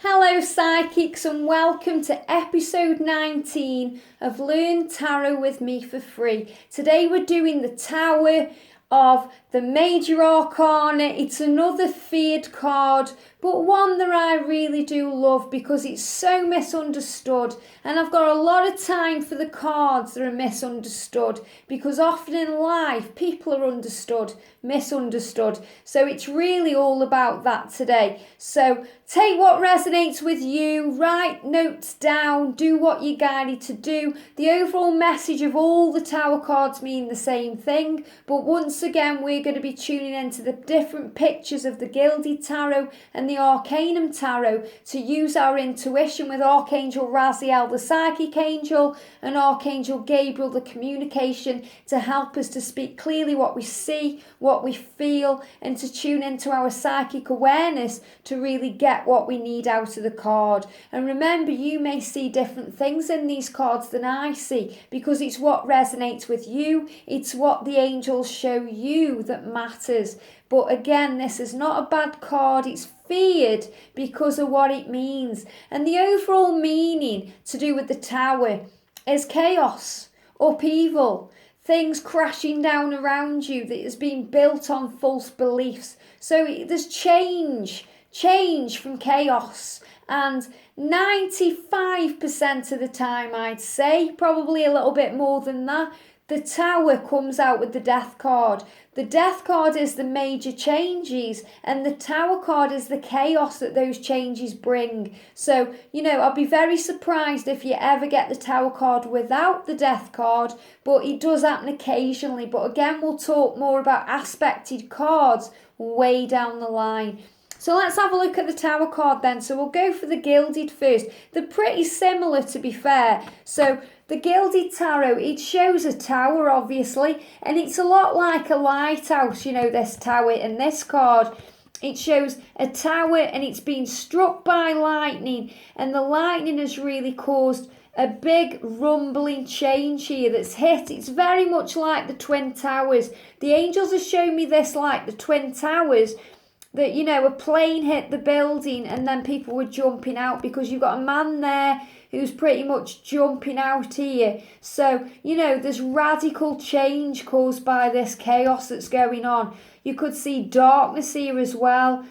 Hello Psychics and welcome to episode 19 of Learn Tarot with me for free. Today we're doing the Tower of the Major Arcana. It's another feared card, but one that I really do love because it's so misunderstood, and I've got a lot of time for the cards that are misunderstood because often in life people are misunderstood. So it's really all about that today. So take what resonates with you, write notes down, do what you're guided to do. The overall message of all the Tower cards mean the same thing, but once again we're going to be tuning into the different pictures of the Gilded Tarot and the Arcanum Tarot to use our intuition with Archangel Raziel, the Psychic Angel, and Archangel Gabriel, the Communication, to help us to speak clearly what we see, what we feel, and to tune into our psychic awareness to really get what we need out of the card. And remember, you may see different things in these cards than I see because it's what resonates with you, it's what the angels show you that matters. But again, this is not a bad card, it's feared because of what it means. And the overall meaning to do with the Tower is chaos, upheaval, things crashing down around you that has been built on false beliefs. So there's change from chaos. And 95% of the time, I'd say, probably a little bit more than that, the Tower comes out with the Death card. The Death card is the major changes, and the Tower card is the chaos that those changes bring. So, I'll be very surprised if you ever get the Tower card without the Death card, but it does happen occasionally. But again, we'll talk more about aspected cards way down the line. So let's have a look at the Tower card then. So we'll go for the Gilded first. They're pretty similar, to be fair. So the Gilded Tarot, it shows a tower, obviously, and it's a lot like a lighthouse, this tower. And this card, it shows a tower and it's been struck by lightning, and the lightning has really caused a big rumbling change here that's hit. It's very much like the Twin Towers. The angels have shown me this like the Twin Towers, that, a plane hit the building and then people were jumping out because you've got a man there who's pretty much jumping out here. So, there's radical change caused by this chaos that's going on. You could see darkness here as well.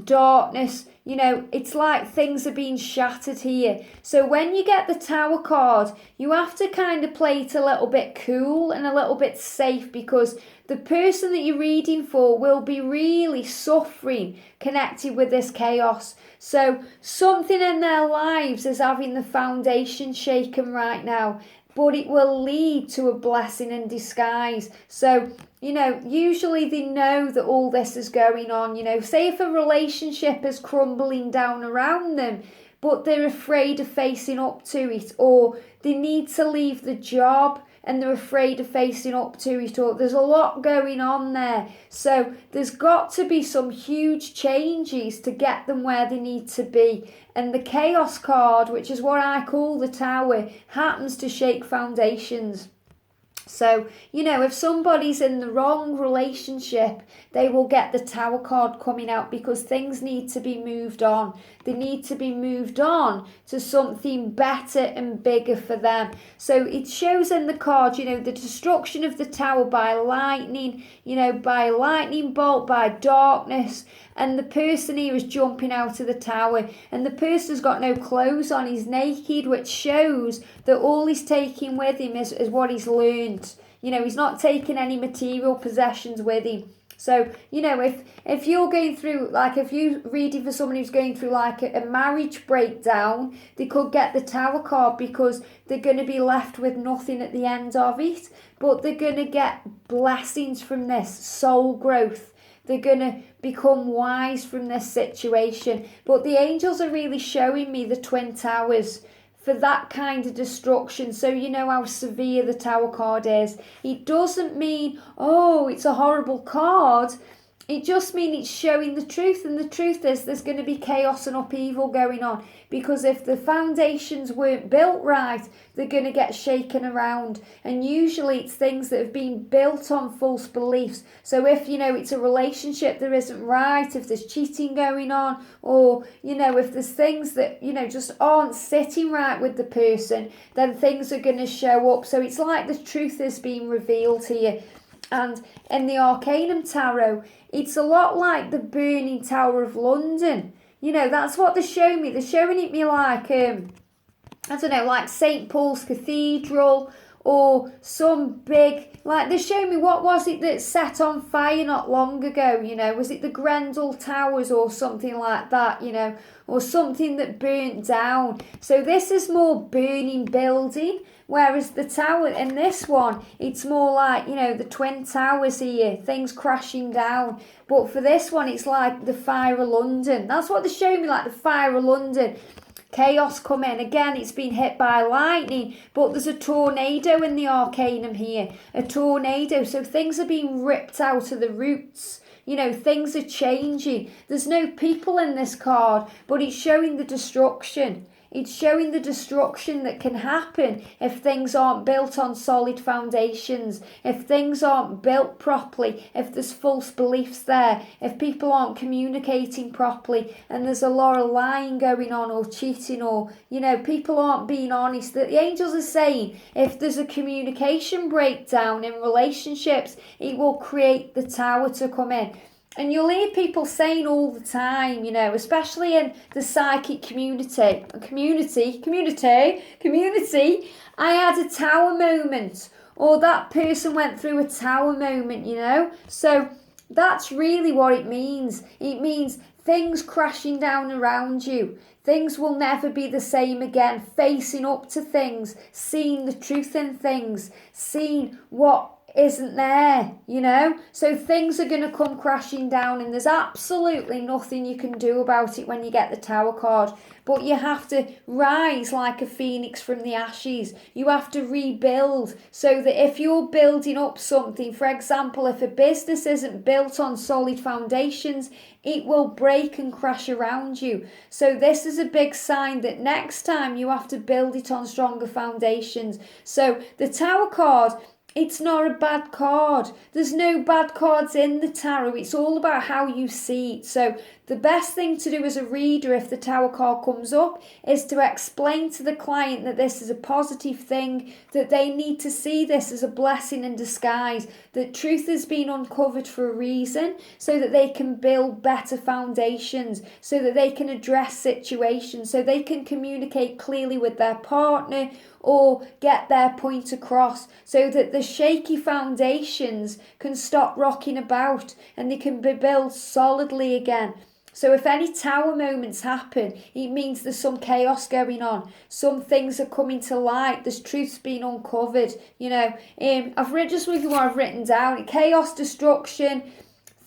Darkness, it's like things are being shattered here. So when you get the Tower card, you have to kind of play it a little bit cool and a little bit safe, because the person that you're reading for will be really suffering connected with this chaos. So something in their lives is having the foundation shaken right now, but it will lead to a blessing in disguise. So, usually they know that all this is going on. Say if a relationship is crumbling down around them, but they're afraid of facing up to it, or they need to leave the job and they're afraid of facing up to it, or there's a lot going on there. So there's got to be some huge changes to get them where they need to be. And the Chaos card, which is what I call the Tower, happens to shake foundations. So, if somebody's in the wrong relationship, they will get the Tower card coming out because things need to be moved on. They need to be moved on to something better and bigger for them. So it shows in the card, the destruction of the Tower by lightning, by a lightning bolt, by darkness. And the person here is jumping out of the Tower, and the person's got no clothes on, he's naked, which shows that all he's taking with him is what he's learned. He's not taking any material possessions with him. So, if you're going through, if you're reading for someone who's going through a marriage breakdown, they could get the Tower card because they're going to be left with nothing at the end of it, but they're going to get blessings from this, soul growth. They're going to become wise from this situation. But the angels are really showing me the Twin Towers for that kind of destruction. So you know how severe the Tower card is. It doesn't mean, it's a horrible card. It just means it's showing the truth, and the truth is there's going to be chaos and upheaval going on, because if the foundations weren't built right, they're going to get shaken around, and usually it's things that have been built on false beliefs. So if, it's a relationship that isn't right, if there's cheating going on, or, if there's things that, just aren't sitting right with the person, then things are going to show up. So it's like the truth is being revealed here. And in the Arcanum Tarot, it's a lot like the Burning Tower of London. That's what they're showing me. They're showing it me like, like St. Paul's Cathedral, or some big, like they're showing me, what was it that set on fire not long ago, was it the Grendel Towers or something like that, or something that burnt down. So this is more burning building, whereas the tower in this one, it's more like, the Twin Towers here, things crashing down. But for this one, it's like the fire of London. That's what they're showing me, like the fire of London. Chaos come in. Again, it's been hit by lightning, but there's a tornado in the Arcanum here. A tornado. So things are being ripped out of the roots. Things are changing. There's no people in this card, but it's showing the destruction. It's showing the destruction that can happen if things aren't built on solid foundations, if things aren't built properly, if there's false beliefs there, if people aren't communicating properly, and there's a lot of lying going on, or cheating, or, people aren't being honest. That the angels are saying if there's a communication breakdown in relationships, it will create the tower to come in. And you'll hear people saying all the time, especially in the psychic community, I had a tower moment, or that person went through a tower moment, So that's really what it means. It means things crashing down around you. Things will never be the same again. Facing up to things, seeing the truth in things, seeing what isn't there, So things are going to come crashing down, and there's absolutely nothing you can do about it when you get the Tower card. But you have to rise like a phoenix from the ashes. You have to rebuild, so that if you're building up something, for example, if a business isn't built on solid foundations, it will break and crash around you. So this is a big sign that next time you have to build it on stronger foundations. So the Tower card, it's not a bad card. There's no bad cards in the tarot. It's all about how you see it. So the best thing to do as a reader, if the Tower card comes up, is to explain to the client that this is a positive thing, that they need to see this as a blessing in disguise, that truth has been uncovered for a reason, so that they can build better foundations, so that they can address situations, so they can communicate clearly with their partner, or get their point across, so that the shaky foundations can stop rocking about and they can be built solidly again. So if any tower moments happen, it means there's some chaos going on. Some things are coming to light. There's truths being uncovered. I've just looked at what I've written down. Chaos, destruction,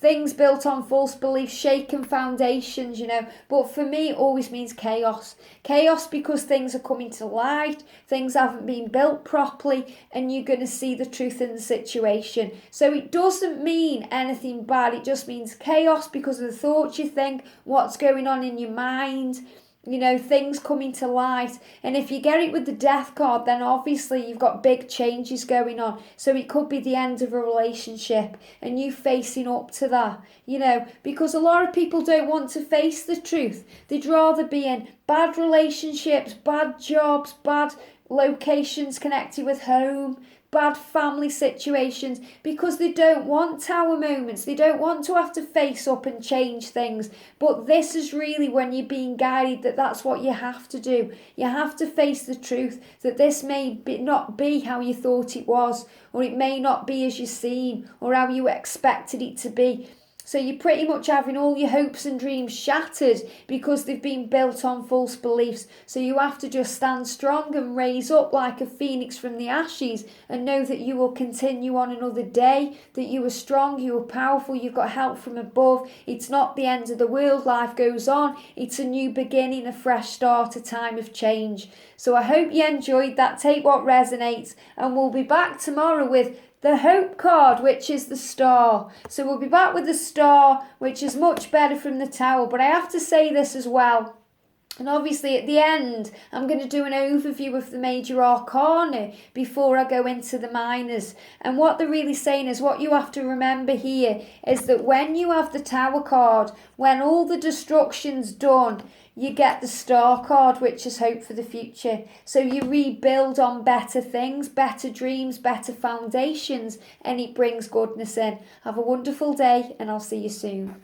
things built on false beliefs, shaken foundations, But for me, it always means chaos. Chaos because things are coming to light, things haven't been built properly, and you're going to see the truth in the situation. So it doesn't mean anything bad. It just means chaos because of the thoughts you think, what's going on in your mind, things coming to light. And if you get it with the Death card, then obviously you've got big changes going on. So it could be the end of a relationship and you facing up to that, because a lot of people don't want to face the truth. They'd rather be in bad relationships, bad jobs, bad locations connected with home, bad family situations, because they don't want tower moments. They don't want to have to face up and change things. But this is really when you're being guided that that's what you have to do. You have to face the truth that this may not be how you thought it was, or it may not be as you seen, or how you expected it to be. So you're pretty much having all your hopes and dreams shattered because they've been built on false beliefs. So you have to just stand strong and raise up like a phoenix from the ashes and know that you will continue on another day, that you are strong, you are powerful, you've got help from above. It's not the end of the world, life goes on. It's a new beginning, a fresh start, a time of change. So I hope you enjoyed that. Take what resonates, and we'll be back tomorrow with the Hope card, which is the Star. So we'll be back with the Star, which is much better from the Tower. But I have to say this as well. And obviously at the end, I'm going to do an overview of the major arcana before I go into the minors. And what they're really saying is, what you have to remember here is that when you have the Tower card, when all the destruction's done, you get the Star card, which is hope for the future. So you rebuild on better things, better dreams, better foundations, and it brings goodness in. Have a wonderful day, and I'll see you soon.